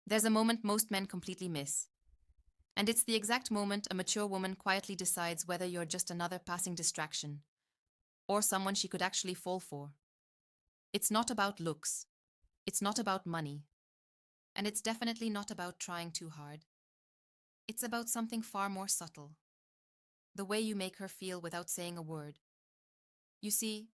There's a moment most men completely miss. And it's the exact moment a mature woman quietly decides whether you're just another passing distraction or someone she could actually fall for. It's not about looks. It's not about money. And it's definitely not about trying too hard. It's about something far more subtle. The way you make her feel without saying a word. You see,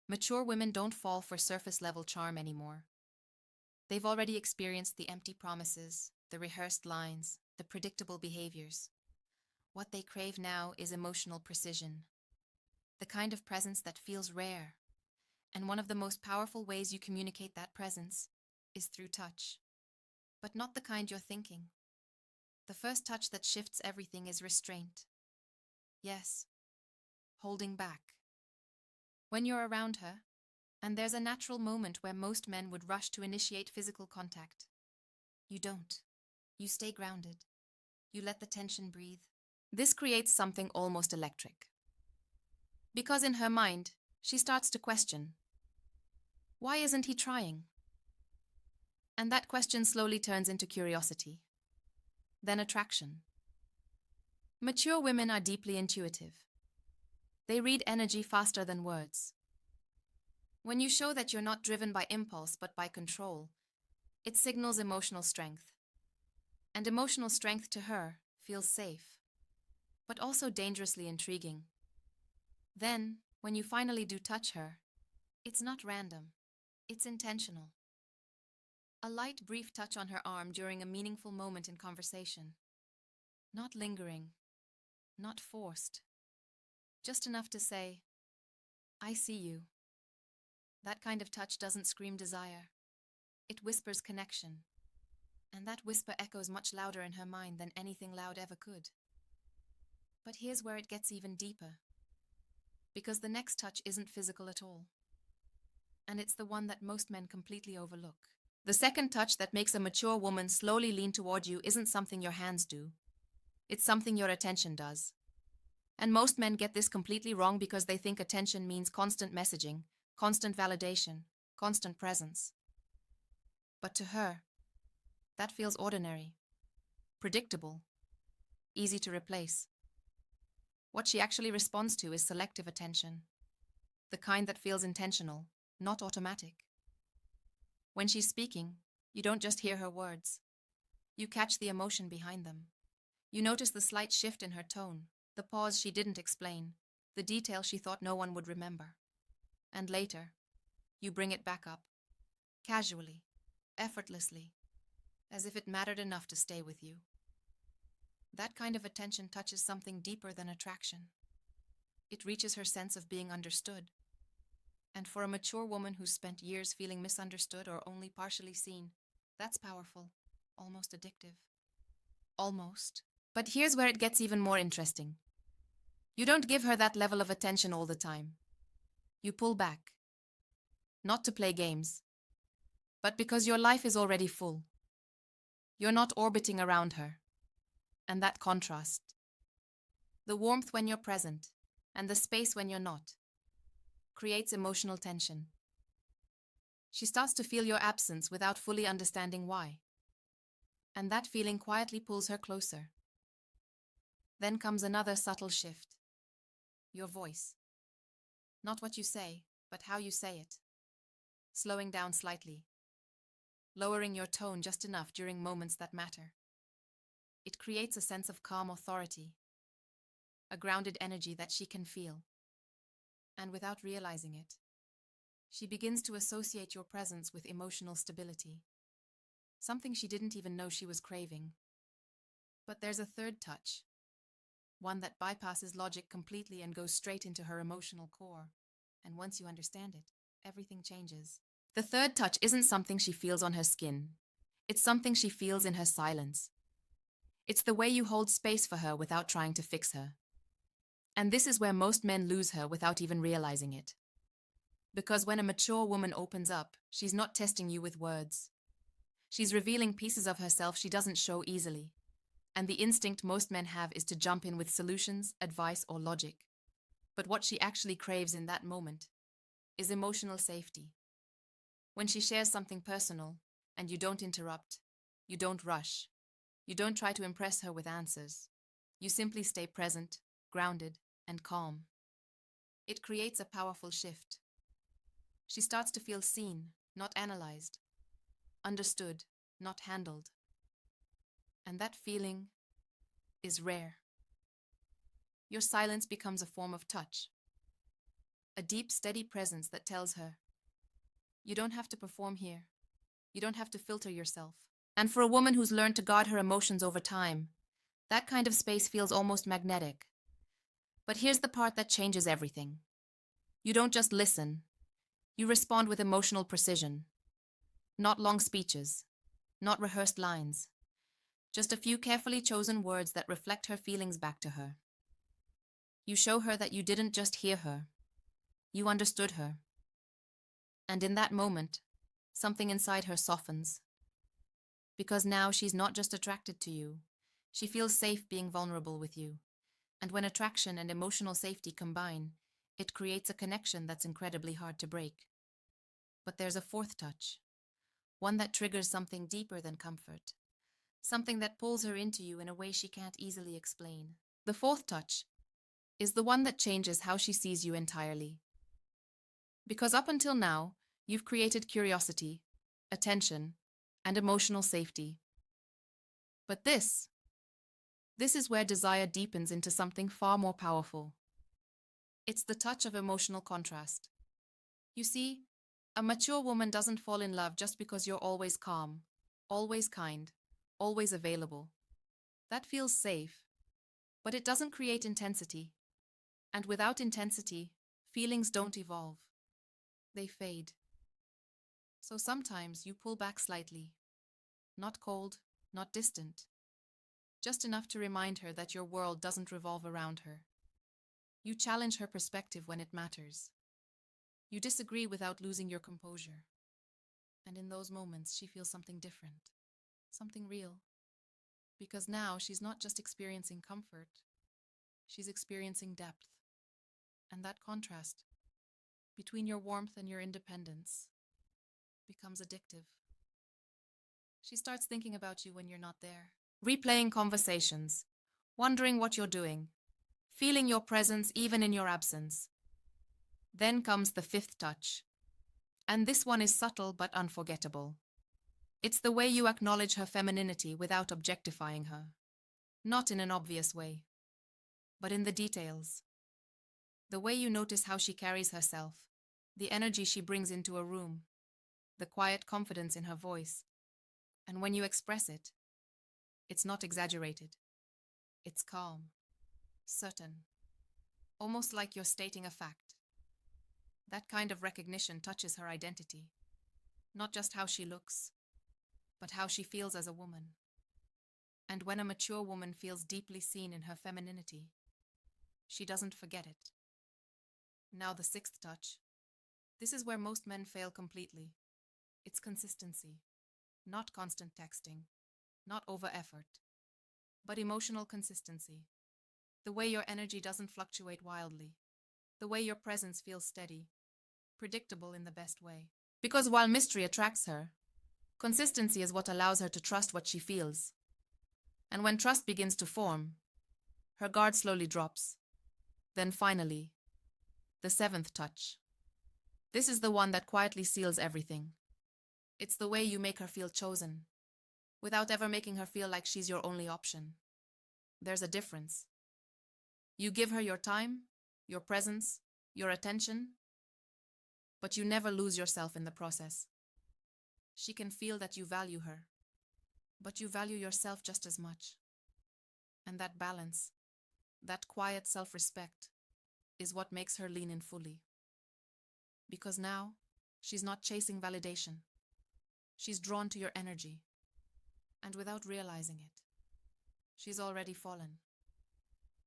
mature women don't fall for surface-level charm anymore. They've already experienced the empty promises, the rehearsed lines, the predictable behaviors. What they crave now is emotional precision. The kind of presence that feels rare. And one of the most powerful ways you communicate that presence is through touch. But not the kind you're thinking. The first touch that shifts everything is restraint. Yes, holding back. When you're around her, and there's a natural moment where most men would rush to initiate physical contact. You don't. You stay grounded. You let the tension breathe. This creates something almost electric. Because in her mind, she starts to question, why isn't he trying? And that question slowly turns into curiosity, then attraction. Mature women are deeply intuitive. They read energy faster than words. When you show that you're not driven by impulse but by control, it signals emotional strength. And emotional strength to her feels safe, but also dangerously intriguing. Then, when you finally do touch her, it's not random, it's intentional. A light, brief touch on her arm during a meaningful moment in conversation. Not lingering, not forced. Just enough to say, I see you. That kind of touch doesn't scream desire. It whispers connection. And that whisper echoes much louder in her mind than anything loud ever could. But here's where it gets even deeper. Because the next touch isn't physical at all. And it's the one that most men completely overlook. The second touch that makes a mature woman slowly lean toward you isn't something your hands do. It's something your attention does. And most men get this completely wrong because they think attention means constant messaging, constant validation, constant presence. But to her, that feels ordinary, predictable, easy to replace. What she actually responds to is selective attention, the kind that feels intentional, not automatic. When she's speaking, you don't just hear her words. You catch the emotion behind them. You notice the slight shift in her tone, the pause she didn't explain, the detail she thought no one would remember. And later, you bring it back up, casually, effortlessly, as if it mattered enough to stay with you. That kind of attention touches something deeper than attraction. It reaches her sense of being understood. And for a mature woman who's spent years feeling misunderstood or only partially seen, that's powerful, almost addictive. Almost. But here's where it gets even more interesting. You don't give her that level of attention all the time. You pull back. Not to play games, but because your life is already full. You're not orbiting around her. And that contrast, the warmth when you're present and the space when you're not, creates emotional tension. She starts to feel your absence without fully understanding why. And that feeling quietly pulls her closer. Then comes another subtle shift. Your voice. Not what you say, but how you say it. Slowing down slightly. Lowering your tone just enough during moments that matter. It creates a sense of calm authority. A grounded energy that she can feel. And without realizing it, she begins to associate your presence with emotional stability. Something she didn't even know she was craving. But there's a third touch. One that bypasses logic completely and goes straight into her emotional core. And once you understand it, everything changes. The third touch isn't something she feels on her skin. It's something she feels in her silence. It's the way you hold space for her without trying to fix her. And this is where most men lose her without even realizing it. Because when a mature woman opens up, she's not testing you with words. She's revealing pieces of herself she doesn't show easily. And the instinct most men have is to jump in with solutions, advice, or logic. But what she actually craves in that moment is emotional safety. When she shares something personal, and you don't interrupt, You don't rush. You don't try to impress her with answers. You simply stay present, grounded, and calm. It creates a powerful shift. She starts to feel seen, not analyzed, understood, not handled. And that feeling is rare. Your silence becomes a form of touch, a deep, steady presence that tells her, you don't have to perform here. You don't have to filter yourself. And for a woman who's learned to guard her emotions over time, that kind of space feels almost magnetic. But here's the part that changes everything. You don't just listen. You respond with emotional precision. Not long speeches, not rehearsed lines. Just a few carefully chosen words that reflect her feelings back to her. You show her that you didn't just hear her. You understood her. And in that moment, something inside her softens. Because now she's not just attracted to you. She feels safe being vulnerable with you. And when attraction and emotional safety combine, it creates a connection that's incredibly hard to break. But there's a fourth touch. One that triggers something deeper than comfort. Something that pulls her into you in a way she can't easily explain. The fourth touch is the one that changes how she sees you entirely. Because up until now, you've created curiosity, attention, and emotional safety. But this is where desire deepens into something far more powerful. It's the touch of emotional contrast. You see, a mature woman doesn't fall in love just because you're always calm, always kind, always available. That feels safe, but it doesn't create intensity. And without intensity, feelings don't evolve. They fade. So sometimes you pull back slightly. Not cold, not distant. Just enough to remind her that your world doesn't revolve around her. You challenge her perspective when it matters. You disagree without losing your composure. And in those moments, she feels something different, something real. Because now she's not just experiencing comfort, she's experiencing depth. And that contrast between your warmth and your independence becomes addictive. She starts thinking about you when you're not there, replaying conversations, wondering what you're doing, feeling your presence even in your absence. Then comes the fifth touch. And this one is subtle but unforgettable. It's the way you acknowledge her femininity without objectifying her. Not in an obvious way, but in the details. The way you notice how she carries herself, the energy she brings into a room, the quiet confidence in her voice. And when you express it, it's not exaggerated. It's calm, certain, almost like you're stating a fact. That kind of recognition touches her identity, not just how she looks, but how she feels as a woman. And when a mature woman feels deeply seen in her femininity, she doesn't forget it. Now the sixth touch. This is where most men fail completely. It's consistency, not constant texting, not over-effort, but emotional consistency. The way your energy doesn't fluctuate wildly. The way your presence feels steady, predictable in the best way. Because while mystery attracts her, consistency is what allows her to trust what she feels. And when trust begins to form, her guard slowly drops. Then finally, the seventh touch. This is the one that quietly seals everything. It's the way you make her feel chosen, without ever making her feel like she's your only option. There's a difference. You give her your time, your presence, your attention, but you never lose yourself in the process. She can feel that you value her, but you value yourself just as much. And that balance, that quiet self-respect, is what makes her lean in fully. Because now, she's not chasing validation. She's drawn to your energy. And without realizing it, she's already fallen.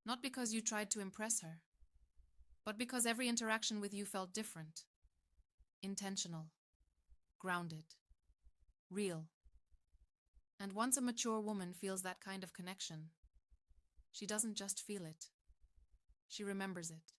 Not because you tried to impress her, but because every interaction with you felt different, intentional, grounded, real. And once a mature woman feels that kind of connection, she doesn't just feel it, she remembers it.